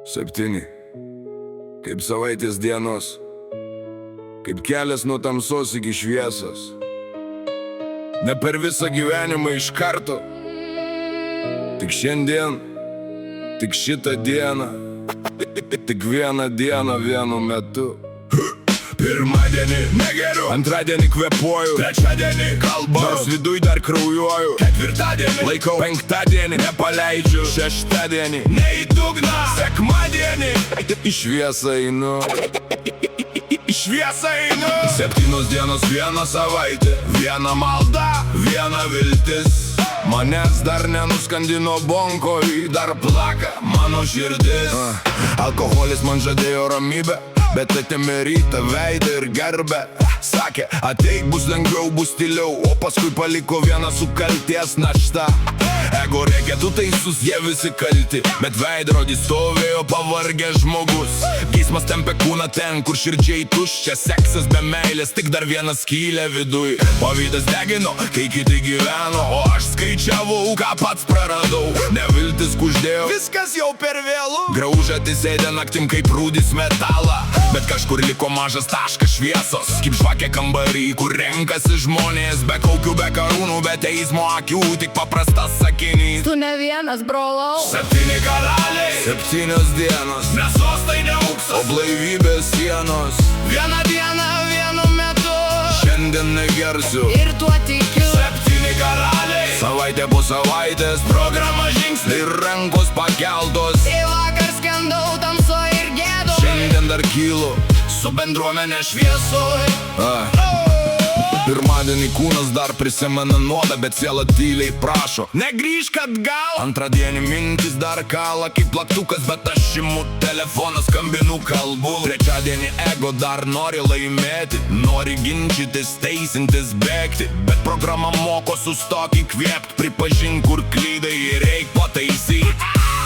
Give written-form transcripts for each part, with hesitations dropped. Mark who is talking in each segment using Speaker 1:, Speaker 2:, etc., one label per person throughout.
Speaker 1: 7. Kaip savaitės dienos, kaip kelias nuo tamsos iki šviesos. Ne per visą gyvenimą iš karto, tik šiandien, tik šitą dieną, tik vieną dieną vienu metu. Pirmadienį negeriu, antradienį kvepuoju, trečiadienį kalbu, nors viduj dar kraujuoju, ketvirtadienį laikau, penktadienį nepaleidžiu, šeštadienį ne į dugną, sekmadienį į šviesą einu, į šviesą einu. 7 dienos, 1 savaitė, 1 malda, 1 viltis. Manęs dar nenuskandino bonkoj, dar plaka mano širdis. Alkoholis man žadėjo ramybę, bet atėmė rytą veidą ir gerbę. Sakė, ateik bus lengviau, bus tyliau, o paskui paliko vieną su kalties našta. Ego reketų taisus, jie visi kalti, bet veidrodį stovėjo pavargęs žmogus. Geismas tempė kūną ten, kur širdžiai tuščia, seksas be meilės, tik dar vieną skylę viduj. Pavydas degino, kai kiti gyveno, o aš skaičiavau, ką pats praradau. Neviltis kuždėjau, viskas jau per vėlu. Graužatį sėdė naktim kaip rūdis metalą, bet kažkur liko mažas taškas šviesos. Kaip žvakė kambarį, kur renkasi žmonės, be kaukių, be karūnų, be teismo akių, tik paprastas sakinys.
Speaker 2: Tu ne vienas, brolau.
Speaker 1: 7 karaliai, 7 dienos, ne sostai, ne auksas, o blaivybės sienos. Vieną dieną, vienu metu, šiandien negersiu
Speaker 2: Ir tuo tikiu.
Speaker 1: 7 karaliai, savaitė po savaitės, programa žingsniai ir rankos pakeltos.
Speaker 2: Į vakar skendau tamsoj ir gėdau,
Speaker 1: Šiandien dar kylu su bendruomenė šviesoj. Pirmadienį kūnas dar prisimena nuodą, bet siela tyliai prašo, negrįžk atgal. Antradienį mintis dar kala kaip plaktukas, bet aš imu telefoną, skambinu, kalbu. Trečiadienį ego dar nori laimėti, nori ginčytis, teisintis, bėgti, bet programa moko sustok įkvėpt, pripažink, kur klydai ir reik pataisyti.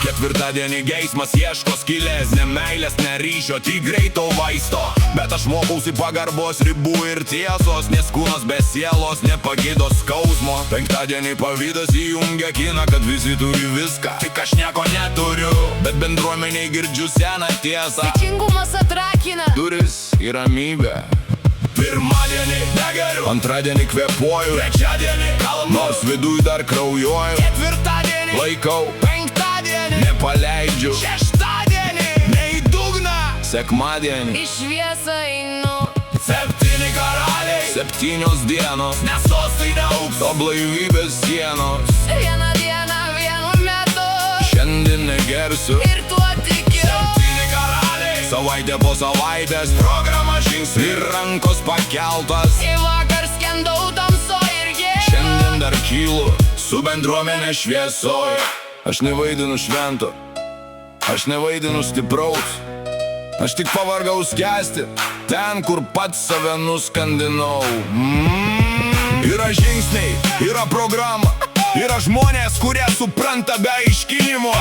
Speaker 1: Ketvirtadienį geismas ieško skylės, ne meilės, ne ryšio, tik greito vaisto. Bet aš mokausi pagarbos ribų ir tiesos, nes kūnas be sielos nepagydo skausmo. Penktadienį pavydas įjungia kiną, kad visi turi viską, tik aš nieko neturiu, bet bendruomeniai girdžiu seną tiesą.
Speaker 2: Dėkingumas atrakina
Speaker 1: Duris į ramybę. Pirmadienį negeriu, antradienį kvepuoju, trečiadienį kalbu, nors viduj dar kraujuoju, ketvirtadienį laikau, penktadienį nepaleidžiu, šeštadienį ne į dugną, sekmadienį
Speaker 2: į šviesą einu.
Speaker 1: 7 karaliai, 7 dienos, ne sostai, ne auksas, o blaivybės sienos.
Speaker 2: Vieną dieną, vienu metu,
Speaker 1: Šiandien negersiu
Speaker 2: ir tuo tikiu.
Speaker 1: 7 karaliai, savaitė po savaitės, programa žingsniai ir rankos pakeltos.
Speaker 2: Į vakar skendau tamsoj ir gėdau,
Speaker 1: Šiandien dar kylu su bendruomenė šviesoj. Aš nevaidinu švento, aš nevaidinu stipraus, aš tik pavargau skęsti ten, kur pats save nuskandinau. Yra žingsniai, yra programa, yra žmonės, kurie supranta be aiškinimo.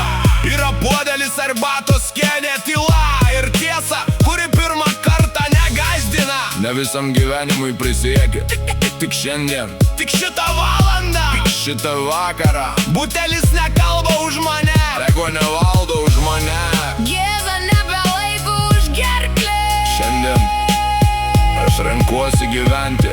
Speaker 1: Yra puodelis arbatos, kėdė, tyla ir tiesa, kuri pirmą kartą negąsdina. Ne visam gyvenimui prisiekia, tik šiandien, tik šitą valandą, tik šitą vakarą. Butelis nekalba už mane, ego nevaldo už mane.
Speaker 2: Gėda nebelaiko už gerklės.
Speaker 1: Šiandien aš renkuosi gyventi.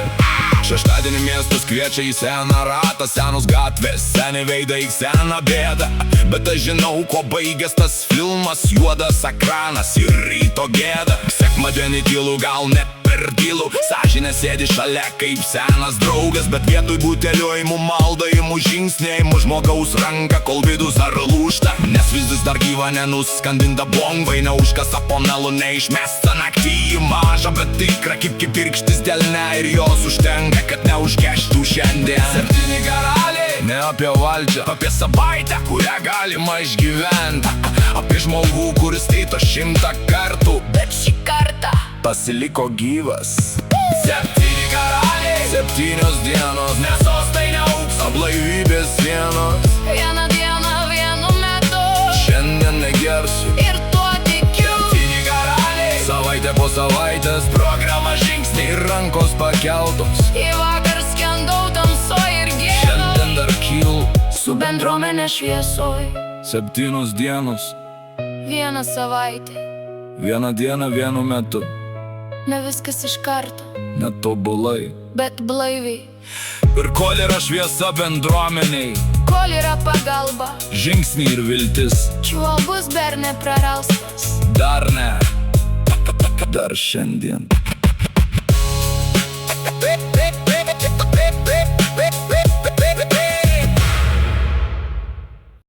Speaker 1: Šeštadienį miestas kviečia į seną ratą, senos gatvės, seni veidai, seną bėdą. Bet aš žinau, ko baigęs tas filmas, juodas ekranas ir ryto gėda. Sekmadienį tylu, gal ne per tylu, sąžinė sėdi šalia kaip senas draugas, bet vietoj butelio imu maldą, imu žingsnį, imu žmogaus ranką, kol vidus ar lūžta. Nes vis dar gyva nenuskandinta bombai, neužkasa po melu, neišmesta naktį į mažą, bet tikra kaip pirkštis delne, ir jos užtenka, kad neužkeštų šiandien. 7 karaliai, ne apie valdžią, apie savaitę, kurią galima išgyventi, apie žmogų, kuris taito 100 kartų,
Speaker 2: Bet šį kartą
Speaker 1: pasiliko gyvas. 7 karaliai, 7 dienos, ne sostai, ne auksas, o blaivybės sienos.
Speaker 2: vieną dieną, vienu metu,
Speaker 1: Šiandien negersiu
Speaker 2: ir tuo tikiu.
Speaker 1: 7 karaliai, savaitė po savaitės, programa žingsniai ir rankos pakeltos.
Speaker 2: Į vakar skendau tamsoj ir gėdau,
Speaker 1: Šiandien dar kylu
Speaker 2: su bendruomenė šviesoj.
Speaker 1: 7 dienos,
Speaker 2: vieną savaitę,
Speaker 1: Vieną dieną vienu metu,
Speaker 2: ne viskas iš karto,
Speaker 1: netobulai.
Speaker 2: bet blaiviai.
Speaker 1: Ir kol yra šviesa bendruomeniai,
Speaker 2: Kol yra pagalba,
Speaker 1: žingsniai ir viltis,
Speaker 2: žmogus dar neprarastas.
Speaker 1: dar ne, dar šiandien.